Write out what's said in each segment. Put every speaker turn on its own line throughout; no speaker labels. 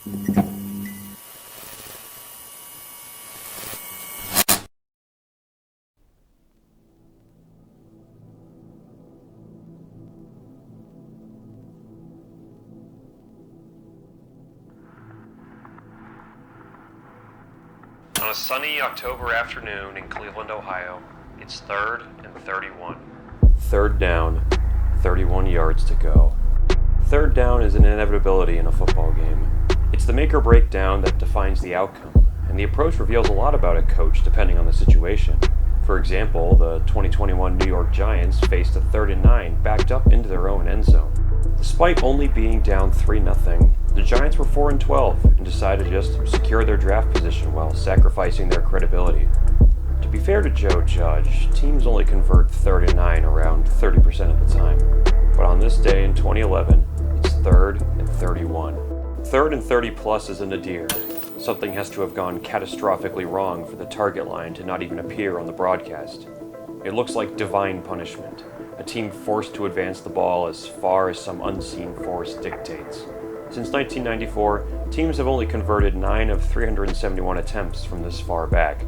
On a sunny October afternoon in Cleveland, Ohio, it's 3rd and 31. Third down, 31 yards to go. Third down is an inevitability in a football game. It's the make or break down that defines the outcome, and the approach reveals a lot about a coach depending on the situation. For example, the 2021 New York Giants faced a 3rd and 9 backed up into their own end zone. Despite only being down 3-0, the Giants were 4-12 and decided to just secure their draft position while sacrificing their credibility. To be fair to Joe Judge, teams only convert 3rd and 9 around 30% of the time. But on this day in 2011, it's 3rd and 31. 3rd and 30 plus is a nadir. Something has to have gone catastrophically wrong for the target line to not even appear on the broadcast. It looks like divine punishment, a team forced to advance the ball as far as some unseen force dictates. Since 1994, teams have only converted 9 of 371 attempts from this far back,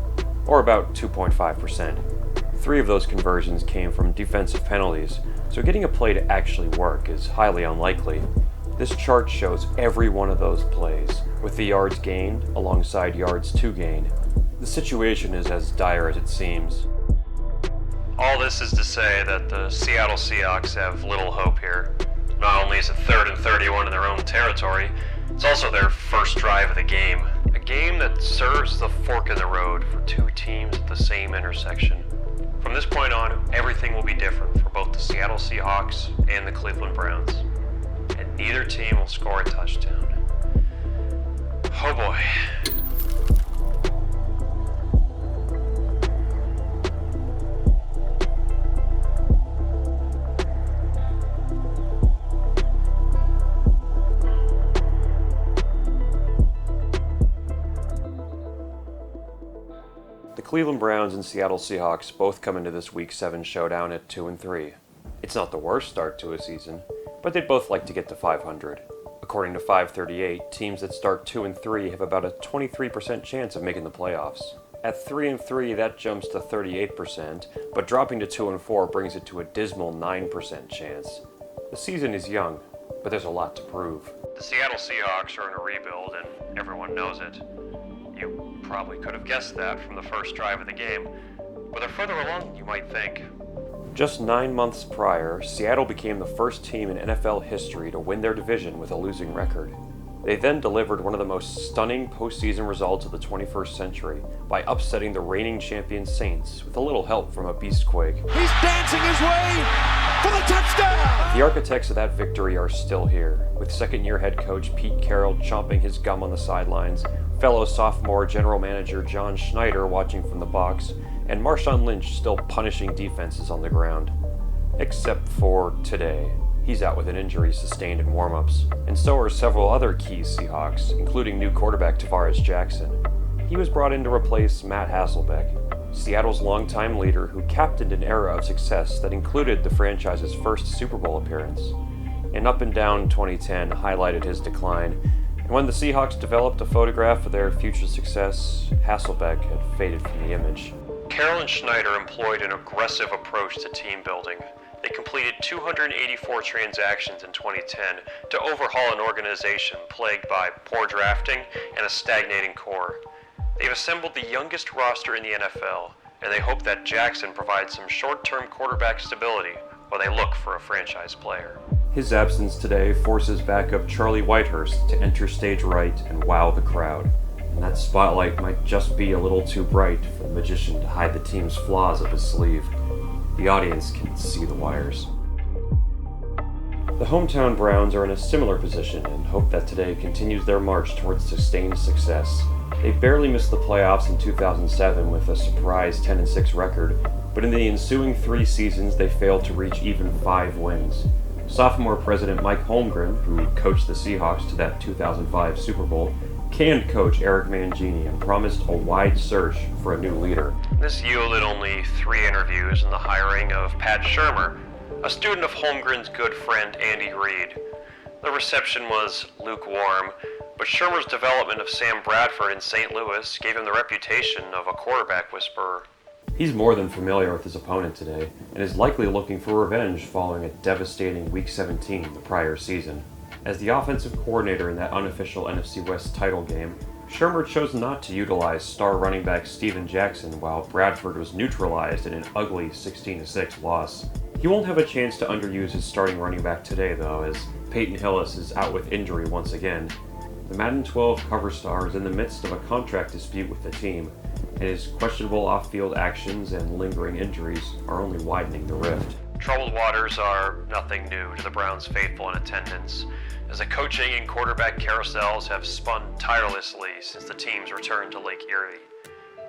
or about 2.5%. 3 of those conversions came from defensive penalties, so getting a play to actually work is highly unlikely. This chart shows every one of those plays, with the yards gained alongside yards to gain. The situation is as dire as it seems. All this is to say that the Seattle Seahawks have little hope here. Not only is it 3rd and 31 in their own territory, it's also their first drive of the game. A game that serves as a fork in the road for two teams at the same intersection. From this point on, everything will be different for both the Seattle Seahawks and the Cleveland Browns. And neither team will score a touchdown. Oh boy. The Cleveland Browns and Seattle Seahawks both come into this Week 7 showdown at 2-3. It's not the worst start to a season, but they'd both like to get to 500. According to 538, teams that start 2-3 have about a 23% chance of making the playoffs. At 3-3, that jumps to 38%, but dropping to 2-4 brings it to a dismal 9% chance. The season is young, but there's a lot to prove. The Seattle Seahawks are in a rebuild, and everyone knows it. You probably could have guessed that from the first drive of the game, but they're further along than you might think. Just 9 months prior, Seattle became the first team in NFL history to win their division with a losing record. They then delivered one of the most stunning postseason results of the 21st century by upsetting the reigning champion Saints with a little help from a beastquake.
He's dancing his way for the touchdown!
The architects of that victory are still here, with second-year head coach Pete Carroll chomping his gum on the sidelines, fellow sophomore general manager John Schneider watching from the box, and Marshawn Lynch still punishing defenses on the ground. Except for today. He's out with an injury sustained in warm-ups, and so are several other key Seahawks, including new quarterback Tavares Jackson. He was brought in to replace Matt Hasselbeck, Seattle's longtime leader who captained an era of success that included the franchise's first Super Bowl appearance. An up-and-down 2010 highlighted his decline, and when the Seahawks developed a photograph of their future success, Hasselbeck had faded from the image. Carroll and Schneider employed an aggressive approach to team building. They completed 284 transactions in 2010 to overhaul an organization plagued by poor drafting and a stagnating core. They've assembled the youngest roster in the NFL, and they hope that Jackson provides some short-term quarterback stability while they look for a franchise player. His absence today forces backup Charlie Whitehurst to enter stage right and wow the crowd. And that spotlight might just be a little too bright for the magician to hide the team's flaws up his sleeve. The audience can see the wires. The hometown Browns are in a similar position and hope that today continues their march towards sustained success. They barely missed the playoffs in 2007 with a surprise 10-6 record, but in the ensuing 3 seasons they failed to reach even 5 wins. Sophomore president Mike Holmgren, who coached the Seahawks to that 2005 Super Bowl, canned coach Eric Mangini and promised a wide search for a new leader. This yielded only 3 interviews and the hiring of Pat Shurmur, a student of Holmgren's good friend Andy Reid. The reception was lukewarm, But Shermer's development of Sam Bradford in St. Louis gave him the reputation of a quarterback whisperer. He's more than familiar with his opponent today, and is likely looking for revenge following a devastating Week 17 the prior season. As the offensive coordinator in that unofficial NFC West title game, Shermer chose not to utilize star running back Steven Jackson while Bradford was neutralized in an ugly 16-6 loss. He won't have a chance to underuse his starting running back today, though, as Peyton Hillis is out with injury once again. The Madden 12 cover star is in the midst of a contract dispute with the team, and his questionable off-field actions and lingering injuries are only widening the rift. Troubled waters are nothing new to the Browns' faithful in attendance, as the coaching and quarterback carousels have spun tirelessly since the team's return to Lake Erie.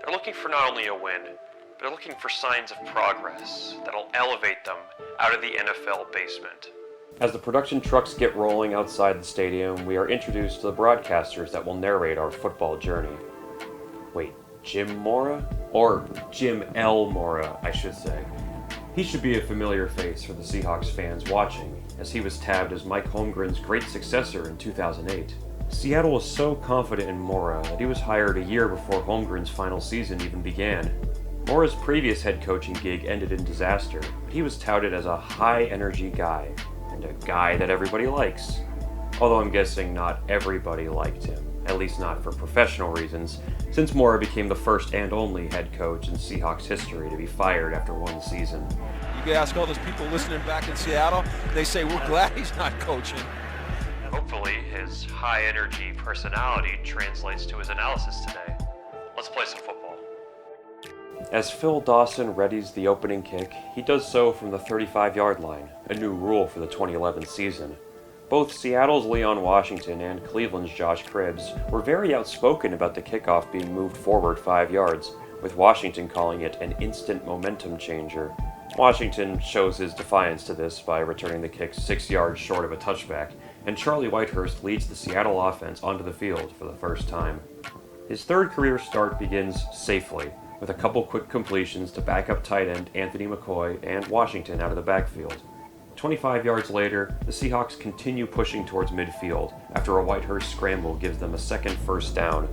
They're looking for not only a win, but they're looking for signs of progress that'll elevate them out of the NFL basement. As the production trucks get rolling outside the stadium, we are introduced to the broadcasters that will narrate our football journey. Wait, Jim Mora? Or Jim L. Mora, I should say. He should be a familiar face for the Seahawks fans watching, as he was tabbed as Mike Holmgren's great successor in 2008. Seattle was so confident in Mora that he was hired a year before Holmgren's final season even began. Mora's previous head coaching gig ended in disaster, but he was touted as a high-energy guy, and a guy that everybody likes. Although I'm guessing not everybody liked him, at least not for professional reasons, since Mora became the first and only head coach in Seahawks history to be fired after one season.
You can ask all those people listening back in Seattle, they say we're glad he's not coaching.
Hopefully, his high-energy personality translates to his analysis today. Let's play some football. As Phil Dawson readies the opening kick, he does so from the 35-yard line, a new rule for the 2011 season. Both Seattle's Leon Washington and Cleveland's Josh Cribbs were very outspoken about the kickoff being moved forward 5 yards, with Washington calling it an instant momentum changer. Washington shows his defiance to this by returning the kick 6 yards short of a touchback, and Charlie Whitehurst leads the Seattle offense onto the field for the first time. His third career start begins safely, with a couple quick completions to backup tight end Anthony McCoy and Washington out of the backfield. 25 yards later, the Seahawks continue pushing towards midfield after a Whitehurst scramble gives them a second first down.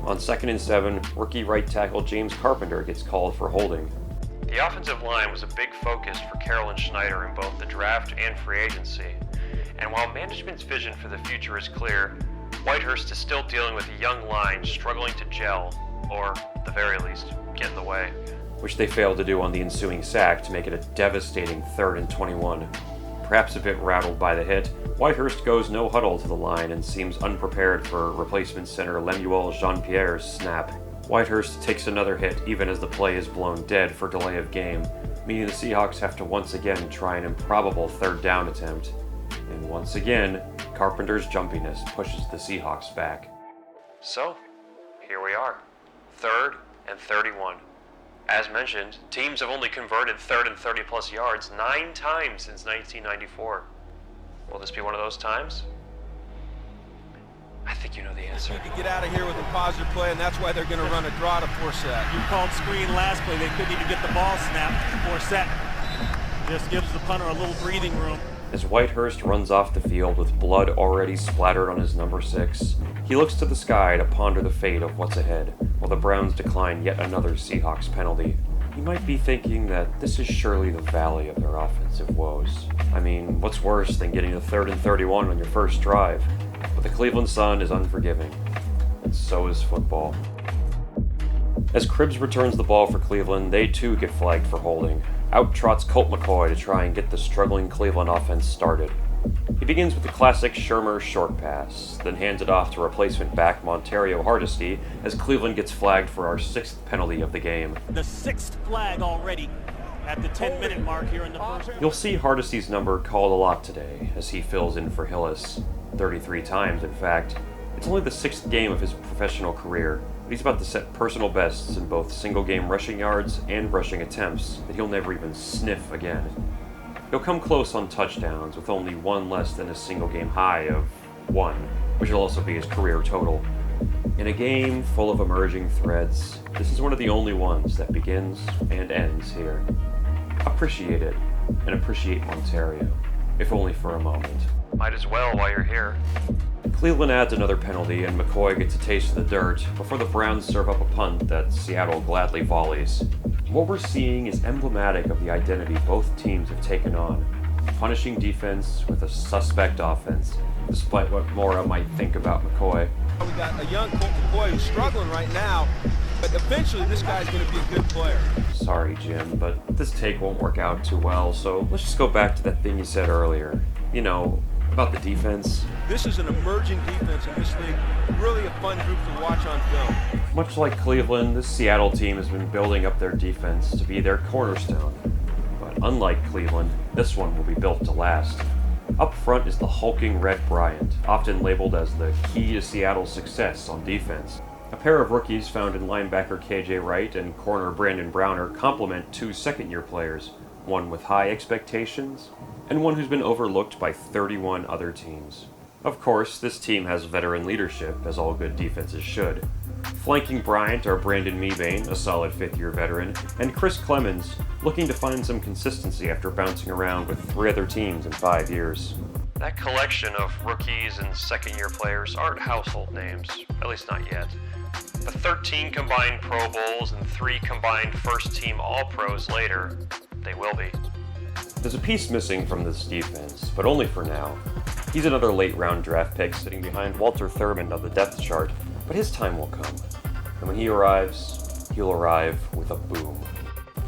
On 2nd and 7, rookie right tackle James Carpenter gets called for holding. The offensive line was a big focus for Carolyn Schneider in both the draft and free agency. And while management's vision for the future is clear, Whitehurst is still dealing with a young line struggling to gel, or, at the very least, get in the way. Which they failed to do on the ensuing sack to make it a devastating 3rd and 21. Perhaps a bit rattled by the hit, Whitehurst goes no huddle to the line and seems unprepared for replacement center Lemuel Jean-Pierre's snap. Whitehurst takes another hit even as the play is blown dead for delay of game, meaning the Seahawks have to once again try an improbable 3rd down attempt. And once again, Carpenter's jumpiness pushes the Seahawks back. So, here we are, 3rd and 31. As mentioned, teams have only converted 3rd and 30-plus yards 9 times since 1994. Will this be one of those times? I think you know the answer.
They can get out of here with a positive play, and that's why they're going to run a draw to Forsett.
You called screen last play. They couldn't even get the ball snapped. Forsett just gives the punter a little breathing room.
As Whitehurst runs off the field with blood already splattered on his number 6, he looks to the sky to ponder the fate of what's ahead, while the Browns decline yet another Seahawks penalty. You might be thinking that this is surely the valley of their offensive woes. I mean, what's worse than getting to 3rd and 31 on your first drive? But the Cleveland Sun is unforgiving, and so is football. As Cribbs returns the ball for Cleveland, they too get flagged for holding. Out trots Colt McCoy to try and get the struggling Cleveland offense started. He begins with the classic Shermer short pass, then hands it off to replacement back Montario Hardesty as Cleveland gets flagged for our 6th penalty of the game.
The 6th flag already at the 10-minute mark here in the first.
You'll see Hardesty's number called a lot today as he fills in for Hillis, 33 times in fact. It's only the 6th game of his professional career, but he's about to set personal bests in both single-game rushing yards and rushing attempts that he'll never even sniff again. He'll come close on touchdowns with only one less than his single-game high of 1, which will also be his career total. In a game full of emerging threads, this is one of the only ones that begins and ends here. Appreciate it, and appreciate Montario, if only for a moment. Might as well while you're here. Cleveland adds another penalty and McCoy gets a taste of the dirt before the Browns serve up a punt that Seattle gladly volleys. What we're seeing is emblematic of the identity both teams have taken on, punishing defense with a suspect offense, despite what Mora might think about McCoy.
We got a young Colt McCoy who's struggling right now, but eventually this guy's going to be a good player.
Sorry, Jim, but this take won't work out too well, so let's just go back to that thing you said earlier. You know, about the defense.
This is an emerging defense in this league. Really a fun group to watch on film.
Much like Cleveland, this Seattle team has been building up their defense to be their cornerstone. But unlike Cleveland, this one will be built to last. Up front is the hulking Red Bryant, often labeled as the key to Seattle's success on defense. A pair of rookies found in linebacker KJ Wright and corner Brandon Browner complement two second-year players, one with high expectations and one who's been overlooked by 31 other teams. Of course, this team has veteran leadership, as all good defenses should. Flanking Bryant are Brandon Mebane, a solid fifth-year veteran, and Chris Clemens, looking to find some consistency after bouncing around with 3 other teams in 5 years. That collection of rookies and second-year players aren't household names, at least not yet. But 13 combined Pro Bowls and 3 combined first-team All-Pros later, they will be. There's a piece missing from this defense, but only for now. He's another late-round draft pick sitting behind Walter Thurmond on the depth chart, but his time will come. And when he arrives, he'll arrive with a boom.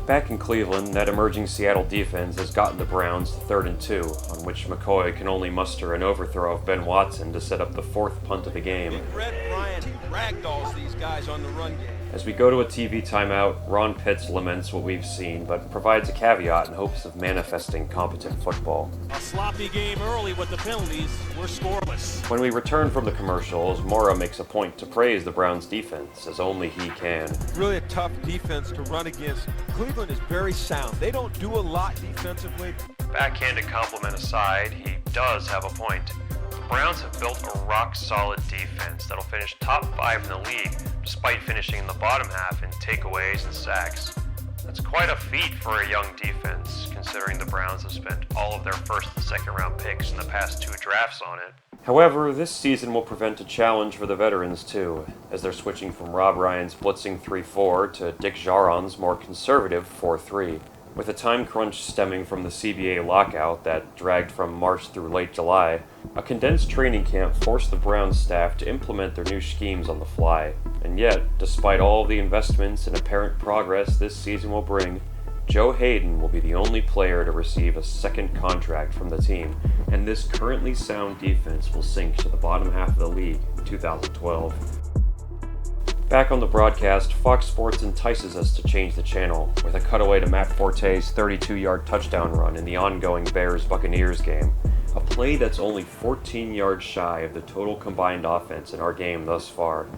Back in Cleveland, that emerging Seattle defense has gotten the Browns to 3rd and 2, on which McCoy can only muster an overthrow of Ben Watson to set up the 4th punt of the game.
Red Bryant ragdolls these guys on the run game.
As we go to a TV timeout, Ron Pitts laments what we've seen, but provides a caveat in hopes of manifesting competent football.
A sloppy game early with the penalties. We're scoreless.
When we return from the commercials, Mora makes a point to praise the Browns' defense, as only he can.
Really a tough defense to run against. Cleveland is very sound. They don't do a lot defensively.
Backhanded compliment aside, he does have a point. The Browns have built a rock-solid defense that'll finish top 5 in the league, despite finishing in the bottom half in takeaways and sacks. That's quite a feat for a young defense, considering the Browns have spent all of their first and second round picks in the past 2 drafts on it. However, this season will prevent a challenge for the veterans too, as they're switching from Rob Ryan's blitzing 3-4 to Dick Jaron's more conservative 4-3. With a time crunch stemming from the CBA lockout that dragged from March through late July, a condensed training camp forced the Browns staff to implement their new schemes on the fly. And yet, despite all of the investments and apparent progress this season will bring, Joe Hayden will be the only player to receive a second contract from the team, and this currently sound defense will sink to the bottom half of the league in 2012. Back on the broadcast, Fox Sports entices us to change the channel with a cutaway to Matt Forte's 32-yard touchdown run in the ongoing Bears-Buccaneers game, a play that's only 14 yards shy of the total combined offense in our game thus far.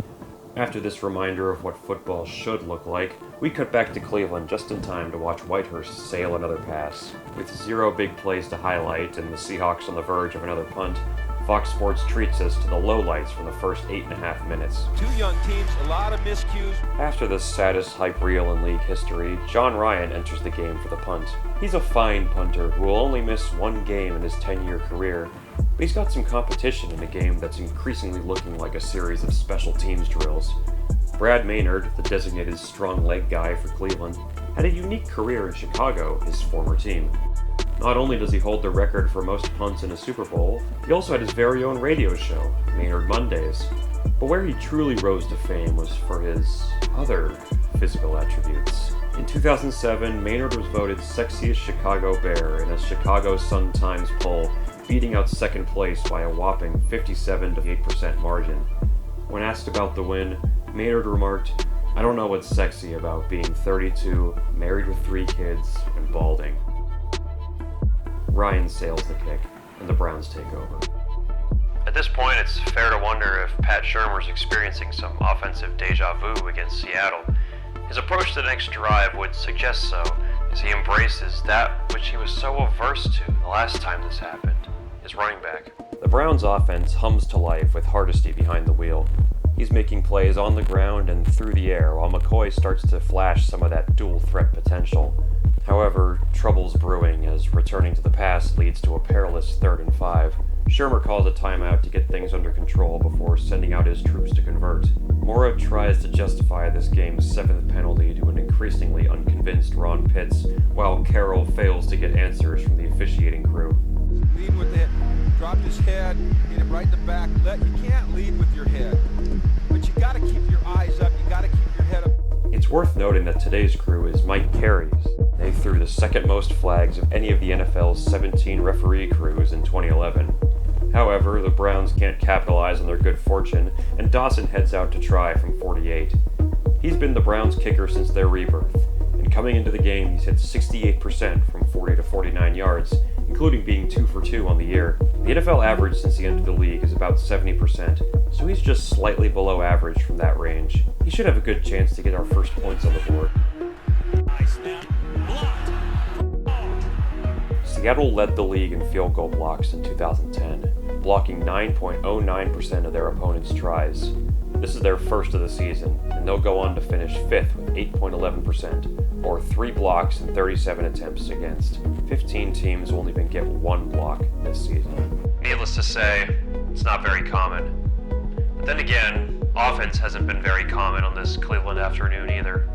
After this reminder of what football should look like, we cut back to Cleveland just in time to watch Whitehurst sail another pass. With 0 big plays to highlight and the Seahawks on the verge of another punt, Fox Sports treats us to the lowlights from the first 8.5 minutes.
2 young teams, a lot of miscues.
After the saddest hype reel in league history, John Ryan enters the game for the punt. He's a fine punter who will only miss 1 game in his 10-year career, but he's got some competition in a game that's increasingly looking like a series of special teams drills. Brad Maynard, the designated strong leg guy for Cleveland, had a unique career in Chicago, his former team. Not only does he hold the record for most punts in a Super Bowl, he also had his very own radio show, Maynard Mondays. But where he truly rose to fame was for his other physical attributes. In 2007, Maynard was voted sexiest Chicago Bear in a Chicago Sun-Times poll, beating out second place by a whopping 57-8% margin. When asked about the win, Maynard remarked, "I don't know what's sexy about being 32, married with 3 kids, and balding." Ryan sails the kick, and the Browns take over. At this point, it's fair to wonder if Pat Shurmur's experiencing some offensive deja vu against Seattle. His approach to the next drive would suggest so, as he embraces that which he was so averse to the last time this happened, his running back. The Browns' offense hums to life with Hardesty behind the wheel. He's making plays on the ground and through the air, while McCoy starts to flash some of that dual threat potential. However, trouble's brewing as returning to the pass leads to a perilous 3rd and 5. Shermer calls a timeout to get things under control before sending out his troops to convert. Morrow tries to justify this game's 7th penalty to an increasingly unconvinced Ron Pitts, while Carroll fails to get answers from the officiating crew.
Lead with it, dropped his head, hit him right in the back. You can't lead with your head, but you got to keep your eyes up, you got to keep your head up.
It's worth noting that today's crew is Mike Carey's. They threw the second most flags of any of the NFL's 17 referee crews in 2011. However, the Browns can't capitalize on their good fortune, and Dawson heads out to try from 48. He's been the Browns' kicker since their rebirth, and coming into the game he's hit 68% from 40 to 49 yards, including being 2 for 2 on the year. The NFL average since he entered the league is about 70%, so he's just slightly below average from that range. He should have a good chance to get our first points on the board. Seattle led the league in field goal blocks in 2010, blocking 9.09% of their opponents' tries. This is their first of the season, and they'll go on to finish 5th with 8.11%, or 3 blocks and 37 attempts against. 15 teams won't even get 1 block this season. Needless to say, it's not very common. But then again, offense hasn't been very common on this Cleveland afternoon either.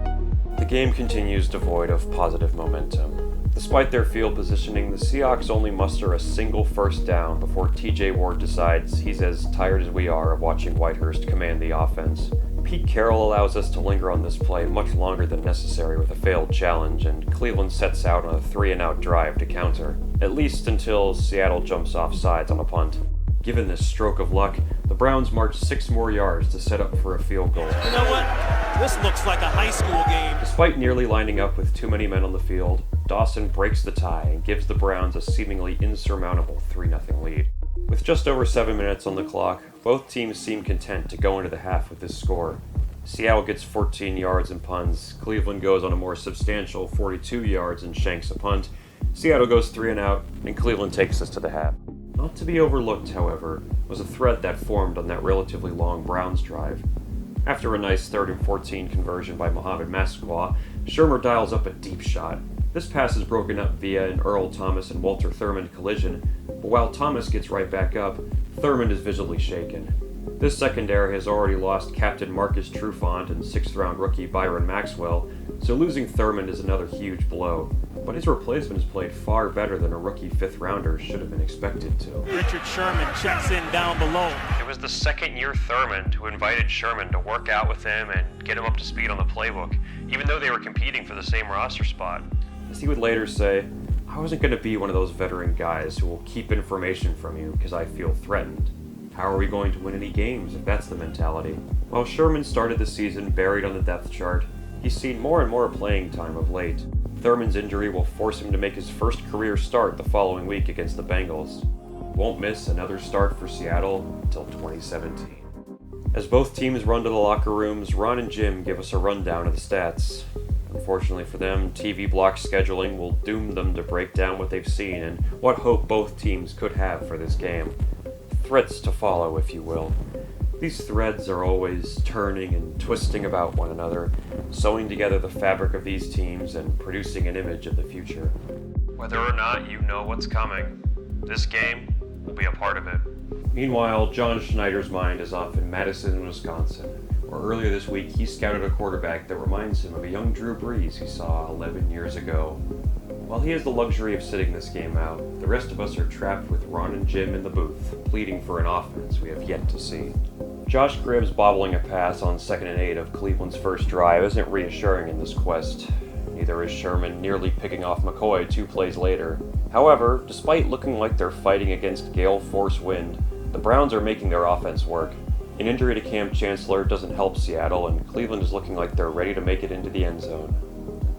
The game continues devoid of positive momentum. Despite their field positioning, the Seahawks only muster a single first down before TJ Ward decides he's as tired as we are of watching Whitehurst command the offense. Pete Carroll allows us to linger on this play much longer than necessary with a failed challenge, and Cleveland sets out on a 3-and-out drive to counter, at least until Seattle jumps off sides on a punt. Given this stroke of luck, the Browns march 6 more yards to set up for a field goal.
You know what? This looks like a high school game.
Despite nearly lining up with too many men on the field, Dawson breaks the tie and gives the Browns a seemingly insurmountable 3-0 lead. With just over 7 minutes on the clock, both teams seem content to go into the half with this score. Seattle gets 14 yards and punts, Cleveland goes on a more substantial 42 yards and shanks a punt, Seattle goes 3-and-out, and Cleveland takes us to the half. Not to be overlooked, however, was a thread that formed on that relatively long Browns drive. After a nice 3rd and 14 conversion by Mohamed Massaquoi, Shermer dials up a deep shot. This pass is broken up via an Earl Thomas and Walter Thurmond collision, but while Thomas gets right back up, Thurmond is visibly shaken. This secondary has already lost Captain Marcus Trufant and 6th-round rookie Byron Maxwell, so losing Thurmond is another huge blow. But his replacement has played far better than a rookie 5th-rounder should have been expected to.
Richard Sherman checks in down below.
It was the second-year Thurmond who invited Sherman to work out with him and get him up to speed on the playbook, even though they were competing for the same roster spot. As he would later say, "I wasn't going to be one of those veteran guys who will keep information from you because I feel threatened. How are we going to win any games if that's the mentality?" While Sherman started the season buried on the depth chart, he's seen more and more playing time of late. Thurman's injury will force him to make his first career start the following week against the Bengals. Won't miss another start for Seattle until 2017. As both teams run to the locker rooms, Ron and Jim give us a rundown of the stats. Unfortunately for them, TV block scheduling will doom them to break down what they've seen and what hope both teams could have for this game. Threads to follow, if you will. These threads are always turning and twisting about one another, sewing together the fabric of these teams and producing an image of the future. Whether or not you know what's coming, this game will be a part of it. Meanwhile, John Schneider's mind is off in Madison, Wisconsin, where earlier this week he scouted a quarterback that reminds him of a young Drew Brees he saw 11 years ago. While he has the luxury of sitting this game out, the rest of us are trapped with Ron and Jim in the booth, pleading for an offense we have yet to see. Josh Cribbs bobbling a pass on 2nd and 8 of Cleveland's first drive isn't reassuring in this quest. Neither is Sherman nearly picking off McCoy 2 plays later. However, despite looking like they're fighting against gale force wind, the Browns are making their offense work. An injury to Cam Chancellor doesn't help Seattle, and Cleveland is looking like they're ready to make it into the end zone.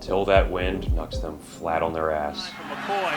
Until that wind knocks them flat on their ass.
McCoy,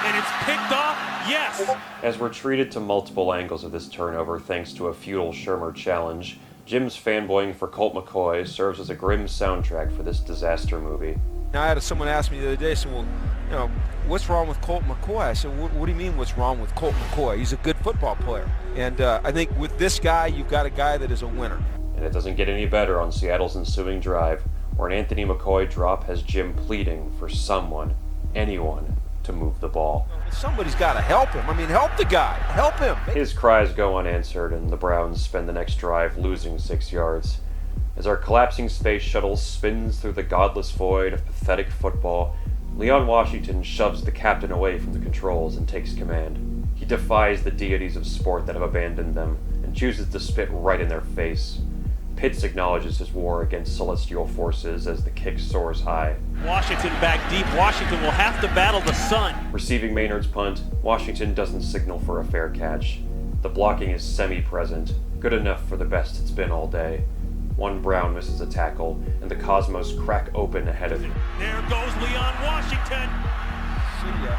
and it's picked off, yes!
As we're treated to multiple angles of this turnover thanks to a futile Shermer challenge, Jim's fanboying for Colt McCoy serves as a grim soundtrack for this disaster movie.
Now I had someone ask me the other day, said, well, you know, what's wrong with Colt McCoy? I said, what do you mean what's wrong with Colt McCoy? He's a good football player. And I think with this guy, you've got a guy that is a winner.
And it doesn't get any better on Seattle's ensuing drive, where an Anthony McCoy drop has Jim pleading for someone, anyone, to move the ball.
Somebody's got to help him. I mean, help the guy. Help him.
His cries go unanswered, and the Browns spend the next drive losing 6 yards. As our collapsing space shuttle spins through the godless void of pathetic football, Leon Washington shoves the captain away from the controls and takes command. He defies the deities of sport that have abandoned them, and chooses to spit right in their face. Pitts acknowledges his war against celestial forces as the kick soars high.
Washington back deep. Washington will have to battle the sun.
Receiving Maynard's punt, Washington doesn't signal for a fair catch. The blocking is semi-present, good enough for the best it's been all day. One Brown misses a tackle, and the cosmos crack open ahead of him.
There goes Leon Washington.
See ya.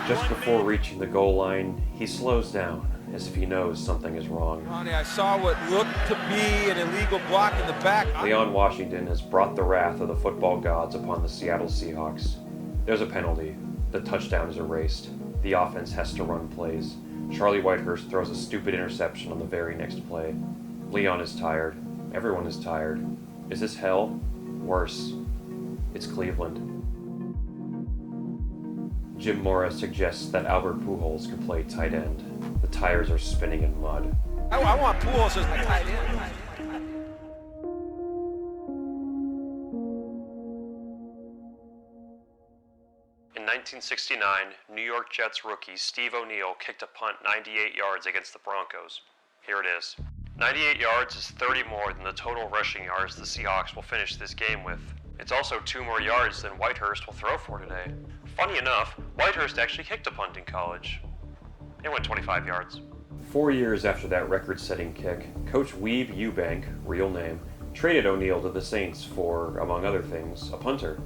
Just before reaching the goal line, he slows down, as if he knows something is wrong.
Ronnie, I saw what looked to be an illegal block in the back.
Leon Washington has brought the wrath of the football gods upon the Seattle Seahawks. There's a penalty. The touchdown is erased. The offense has to run plays. Charlie Whitehurst throws a stupid interception on the very next play. Leon is tired. Everyone is tired. Is this hell? Worse. It's Cleveland. Jim Mora suggests that Albert Pujols could play tight end. The tires are spinning in mud.
I want Pujols as my tight end.
In 1969, New York Jets rookie Steve O'Neill kicked a punt 98 yards against the Broncos. Here it is. 98 yards is 30 more than the total rushing yards the Seahawks will finish this game with. It's also 2 more yards than Whitehurst will throw for today. Funny enough, Whitehurst actually kicked a punt in college. It went 25 yards. 4 years after that record-setting kick, Coach Weeb Eubank, real name, traded O'Neill to the Saints for, among other things, a punter.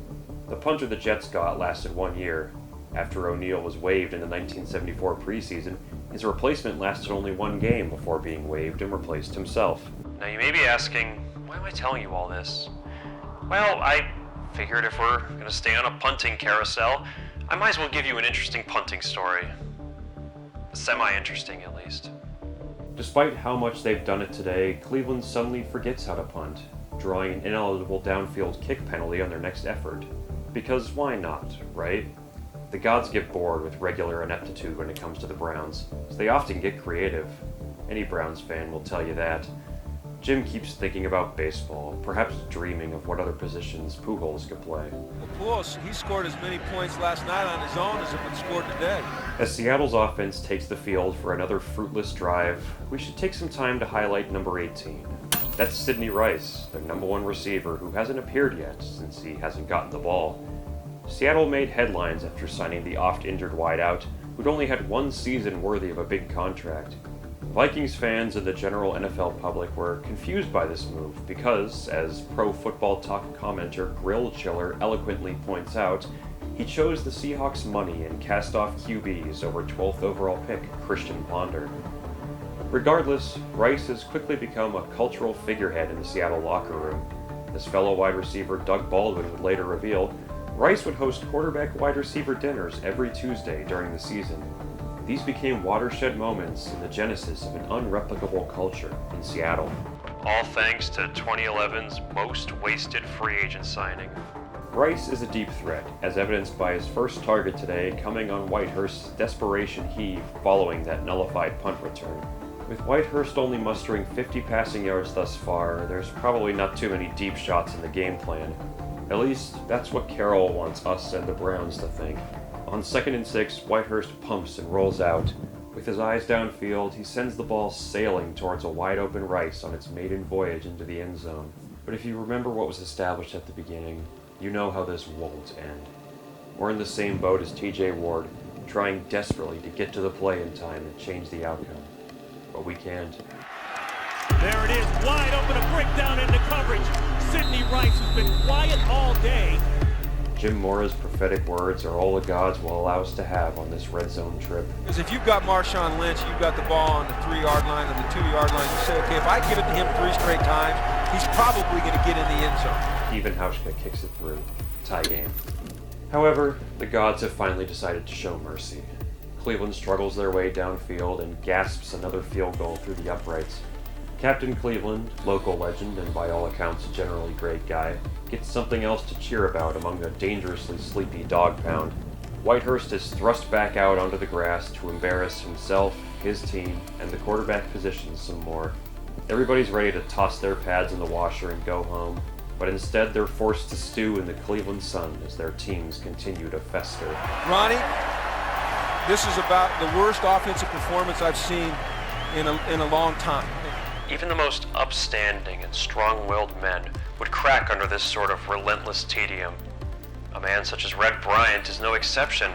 The punter the Jets got lasted 1 year. After O'Neill was waived in the 1974 preseason, his replacement lasted only 1 game before being waived and replaced himself. Now you may be asking, why am I telling you all this? Well, I figured if we're going to stay on a punting carousel, I might as well give you an interesting punting story. Semi-interesting, at least. Despite how much they've done it today, Cleveland suddenly forgets how to punt, drawing an ineligible downfield kick penalty on their next effort. Because why not, right? The gods get bored with regular ineptitude when it comes to the Browns, so they often get creative. Any Browns fan will tell you that. Jim keeps thinking about baseball, perhaps dreaming of what other positions Pujols could play.
Well, Pujols, he scored as many points last night on his own as if it scored today.
As Seattle's offense takes the field for another fruitless drive, we should take some time to highlight number 18. That's Sidney Rice, their number 1 receiver, who hasn't appeared yet since he hasn't gotten the ball. Seattle made headlines after signing the oft-injured wideout, who'd only had 1 season worthy of a big contract. Vikings fans and the general NFL public were confused by this move because, as Pro Football Talk commenter Grill Chiller eloquently points out, he chose the Seahawks' money and cast-off QBs over 12th overall pick Christian Ponder. Regardless, Rice has quickly become a cultural figurehead in the Seattle locker room. As fellow wide receiver Doug Baldwin would later reveal, Rice would host quarterback wide receiver dinners every Tuesday during the season. These became watershed moments in the genesis of an unreplicable culture in Seattle. All thanks to 2011's most wasted free agent signing. Rice is a deep threat, as evidenced by his first target today coming on Whitehurst's desperation heave following that nullified punt return. With Whitehurst only mustering 50 passing yards thus far, there's probably not too many deep shots in the game plan. At least, that's what Carroll wants us and the Browns to think. On 2nd and 6, Whitehurst pumps and rolls out. With his eyes downfield, he sends the ball sailing towards a wide-open Rice on its maiden voyage into the end zone. But if you remember what was established at the beginning, you know how this won't end. We're in the same boat as TJ Ward, trying desperately to get to the play in time and change the outcome. But we can't.
There it is, wide open, a breakdown into coverage. Sidney Rice, who's been quiet all day.
Jim Mora's prophetic words are all the gods will allow us to have on this red zone trip.
Because if you've got Marshawn Lynch, you've got the ball on the 3-yard line and the 2-yard line, you say, okay, if I give it to him 3 straight times, he's probably going to get in the end zone.
Even Hauschka kicks it through. Tie game. However, the gods have finally decided to show mercy. Cleveland struggles their way downfield and gasps another field goal through the uprights. Captain Cleveland, local legend and by all accounts a generally great guy, gets something else to cheer about among the dangerously sleepy dog pound. Whitehurst is thrust back out onto the grass to embarrass himself, his team, and the quarterback position some more. Everybody's ready to toss their pads in the washer and go home, but instead they're forced to stew in the Cleveland sun as their teams continue to fester.
Ronnie, this is about the worst offensive performance I've seen in a long time.
Even the most upstanding and strong-willed men would crack under this sort of relentless tedium. A man such as Red Bryant is no exception.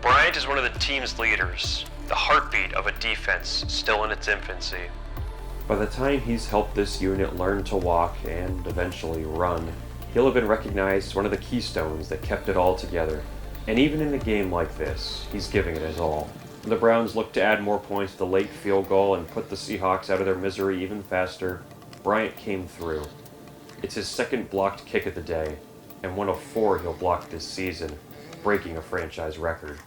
Bryant is one of the team's leaders, the heartbeat of a defense still in its infancy. By the time he's helped this unit learn to walk and eventually run, he'll have been recognized as one of the keystones that kept it all together. And even in a game like this, he's giving it his all. When the Browns looked to add more points to the late field goal and put the Seahawks out of their misery even faster, Bryant came through. It's his second blocked kick of the day, and one of 4 he'll block this season, breaking a franchise record.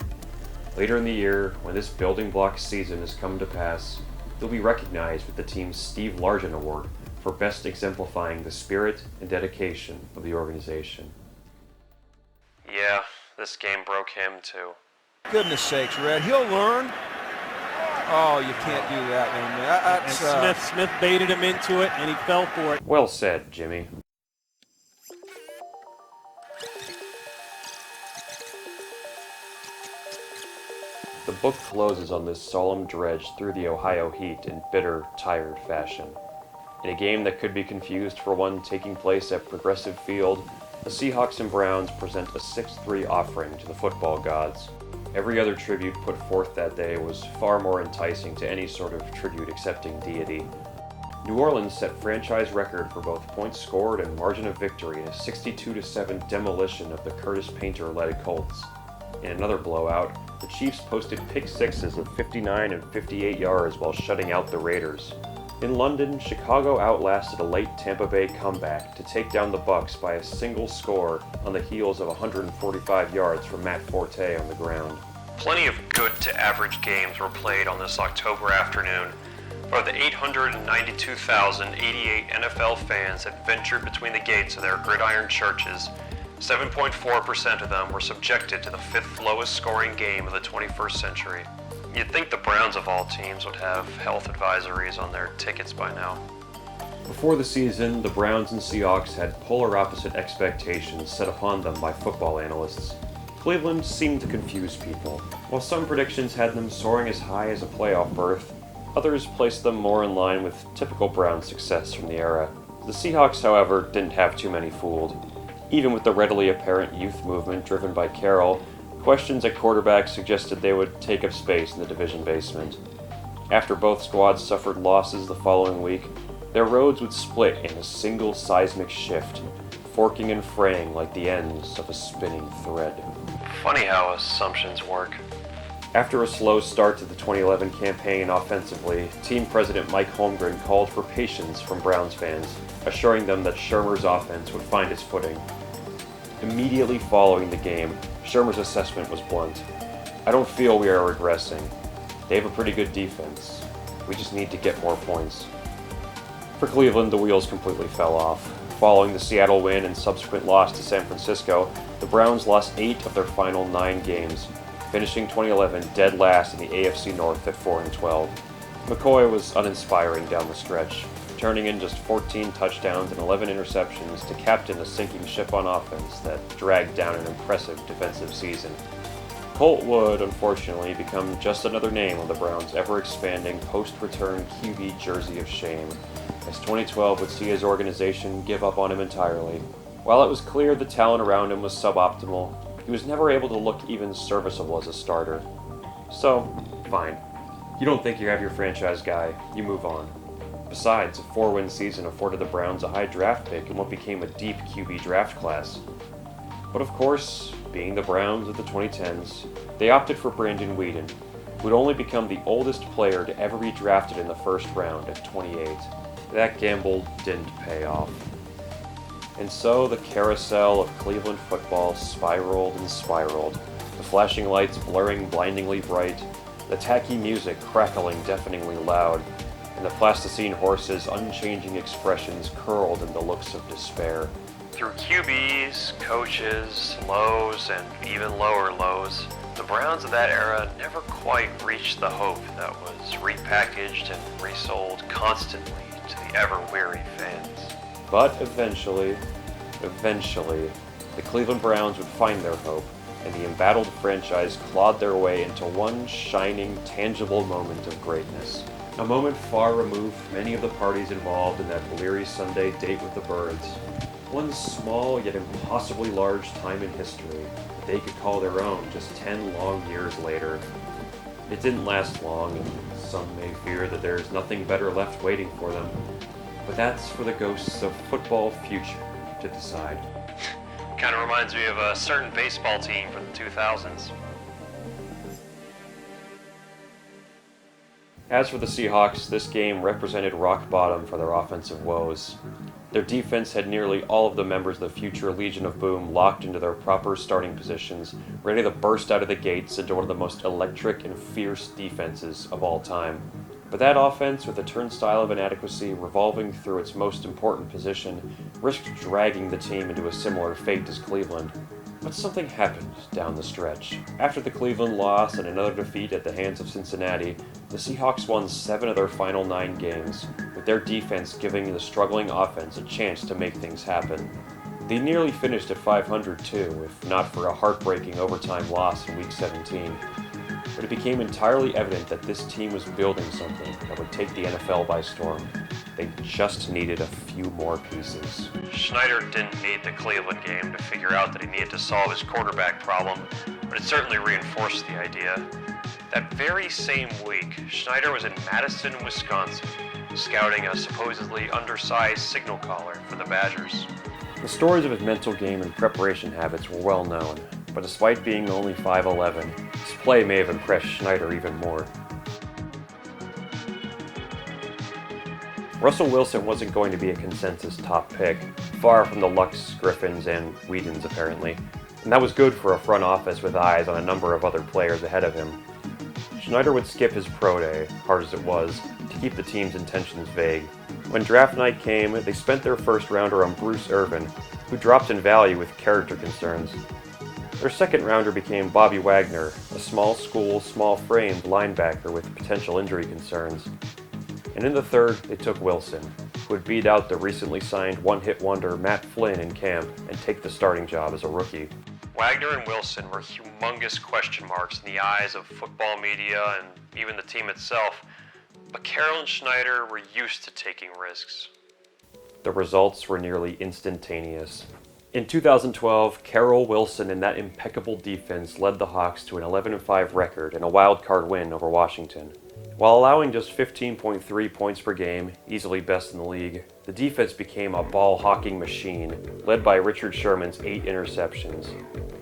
Later in the year, when this building block season has come to pass, he'll be recognized with the team's Steve Largent Award for best exemplifying the spirit and dedication of the organization. Yeah, this game broke him too.
Goodness sakes, Red, he'll learn. Oh, you can't do that, man.
And Smith baited him into it, and he fell for it.
Well said, Jimmy. The book closes on this solemn dredge through the Ohio heat in bitter, tired fashion. In a game that could be confused for one taking place at Progressive Field, the Seahawks and Browns present a 6-3 offering to the football gods. Every other tribute put forth that day was far more enticing to any sort of tribute-accepting deity. New Orleans set franchise record for both points scored and margin of victory in a 62-7 demolition of the Curtis Painter-led Colts. In another blowout, the Chiefs posted pick sixes of 59 and 58 yards while shutting out the Raiders. In London, Chicago outlasted a late Tampa Bay comeback to take down the Bucs by a single score on the heels of 145 yards from Matt Forte on the ground. Plenty of good to average games were played on this October afternoon. For the 892,088 NFL fans that ventured between the gates of their gridiron churches, 7.4% of them were subjected to the 5th lowest scoring game of the 21st century. You'd think the Browns of all teams would have health advisories on their tickets by now. Before the season, the Browns and Seahawks had polar opposite expectations set upon them by football analysts. Cleveland seemed to confuse people. While some predictions had them soaring as high as a playoff berth, others placed them more in line with typical Browns success from the era. The Seahawks, however, didn't have too many fooled. Even with the readily apparent youth movement driven by Carroll, questions at quarterback suggested they would take up space in the division basement. After both squads suffered losses the following week, their roads would split in a single seismic shift, forking and fraying like the ends of a spinning thread. Funny how assumptions work. After a slow start to the 2011 campaign offensively, team president Mike Holmgren called for patience from Browns fans, assuring them that Shermer's offense would find its footing. Immediately following the game, Shermer's assessment was blunt. I don't feel we are regressing. They have a pretty good defense. We just need to get more points. For Cleveland, the wheels completely fell off. Following the Seattle win and subsequent loss to San Francisco, the Browns lost 8 of their final 9 games, finishing 2011 dead last in the AFC North at 4-12. McCoy was uninspiring down the stretch, turning in just 14 touchdowns and 11 interceptions to captain a sinking ship on offense that dragged down an impressive defensive season. Colt would, unfortunately, become just another name on the Browns' ever-expanding post-return QB jersey of shame, as 2012 would see his organization give up on him entirely. While it was clear the talent around him was suboptimal, he was never able to look even serviceable as a starter. So, fine. You don't think you have your franchise guy, you move on. Besides, a 4-win season afforded the Browns a high draft pick in what became a deep QB draft class. But of course, being the Browns of the 2010s, they opted for Brandon Weeden, who would only become the oldest player to ever be drafted in the first round at 28. That gamble didn't pay off. And so the carousel of Cleveland football spiraled and spiraled, the flashing lights blurring blindingly bright, the tacky music crackling deafeningly loud, and the plasticine horses' unchanging expressions curled in the looks of despair. Through QBs, coaches, lows, and even lower lows, the Browns of that era never quite reached the hope that was repackaged and resold constantly to the ever-weary fans. But eventually, the Cleveland Browns would find their hope, and the embattled franchise clawed their way into one shining, tangible moment of greatness. A moment far removed from any of the parties involved in that bleary Sunday date with the Birds. One small yet impossibly large time in history that they could call their own just 10 long years later. It didn't last long, and some may fear that there is nothing better left waiting for them. But that's for the ghosts of football future to decide. Kind of reminds me of a certain baseball team from the 2000s. As for the Seahawks, this game represented rock bottom for their offensive woes. Their defense had nearly all of the members of the future Legion of Boom locked into their proper starting positions, ready to burst out of the gates into one of the most electric and fierce defenses of all time. But that offense, with a turnstile of inadequacy revolving through its most important position, risked dragging the team into a similar fate as Cleveland. But something happened down the stretch. After the Cleveland loss and another defeat at the hands of Cincinnati, the Seahawks won 7 of their final 9 games, with their defense giving the struggling offense a chance to make things happen. They nearly finished at 500 too, if not for a heartbreaking overtime loss in Week 17. But it became entirely evident that this team was building something that would take the NFL by storm. They just needed a few more pieces. Schneider didn't need the Cleveland game to figure out that he needed to solve his quarterback problem, but it certainly reinforced the idea. That very same week, Schneider was in Madison, Wisconsin, scouting a supposedly undersized signal caller for the Badgers. The stories of his mental game and preparation habits were well known, but despite being only 5'11", his play may have impressed Schneider even more. Russell Wilson wasn't going to be a consensus top pick, far from the Lux, Griffins, and Whedons apparently, and that was good for a front office with eyes on a number of other players ahead of him. Schneider would skip his pro day, hard as it was, to keep the team's intentions vague. When draft night came, they spent their first rounder on Bruce Irvin, who dropped in value with character concerns. Their second rounder became Bobby Wagner, a small school, small-framed linebacker with potential injury concerns. And in the third, they took Wilson, who would beat out the recently signed one-hit wonder Matt Flynn in camp and take the starting job as a rookie. Wagner and Wilson were humongous question marks in the eyes of football media and even the team itself, but Carroll and Schneider were used to taking risks. The results were nearly instantaneous. In 2012, Carroll, Wilson, and that impeccable defense led the Hawks to an 11-5 record and a wild-card win over Washington. While allowing just 15.3 points per game, easily best in the league, the defense became a ball-hawking machine, led by Richard Sherman's 8 interceptions.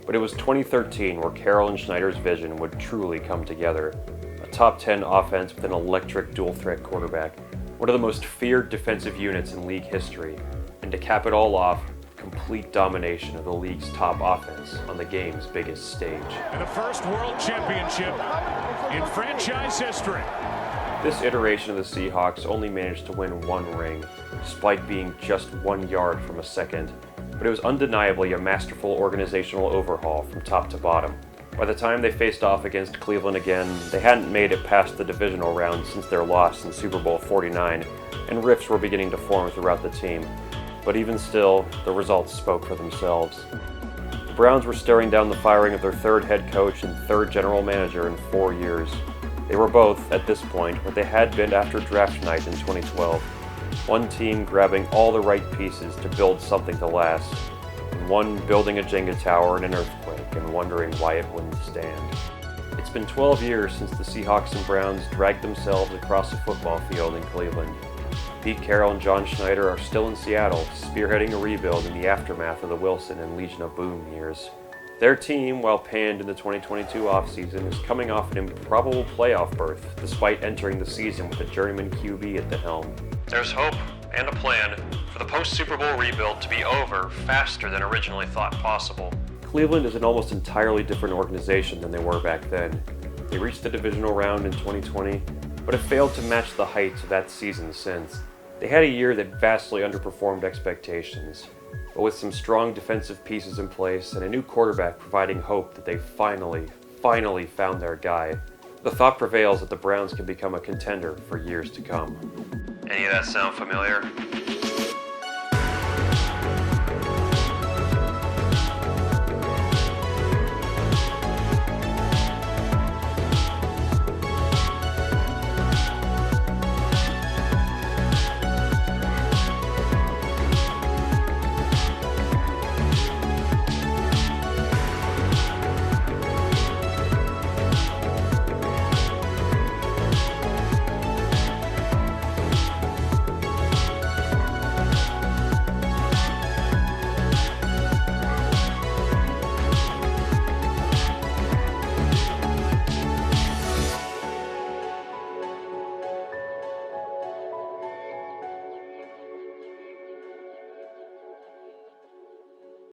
But it was 2013 where Carroll and Schneider's vision would truly come together. A top 10 offense with an electric dual-threat quarterback, one of the most feared defensive units in league history, and to cap it all off, complete domination of the league's top offense on the game's biggest stage.
And the first world championship in franchise history.
This iteration of the Seahawks only managed to win 1 ring, despite being just 1 yard from a second, but it was undeniably a masterful organizational overhaul from top to bottom. By the time they faced off against Cleveland again, they hadn't made it past the divisional round since their loss in Super Bowl 49, and rifts were beginning to form throughout the team. But even still, the results spoke for themselves. The Browns were staring down the firing of their 3rd head coach and 3rd general manager in 4 years. They were both, at this point, what they had been after draft night in 2012. One team grabbing all the right pieces to build something to last, and one building a Jenga tower in an earthquake and wondering why it wouldn't stand. It's been 12 years since the Seahawks and Browns dragged themselves across a football field in Cleveland. Pete Carroll and John Schneider are still in Seattle, spearheading a rebuild in the aftermath of the Wilson and Legion of Boom years. Their team, while panned in the 2022 offseason, is coming off an improbable playoff berth, despite entering the season with a journeyman QB at the helm. There's hope and a plan for the post-Super Bowl rebuild to be over faster than originally thought possible. Cleveland is an almost entirely different organization than they were back then. They reached the divisional round in 2020, but have failed to match the heights of that season since. They had a year that vastly underperformed expectations. But with some strong defensive pieces in place and a new quarterback providing hope that they finally found their guy, the thought prevails that the Browns can become a contender for years to come. Any of that sound familiar?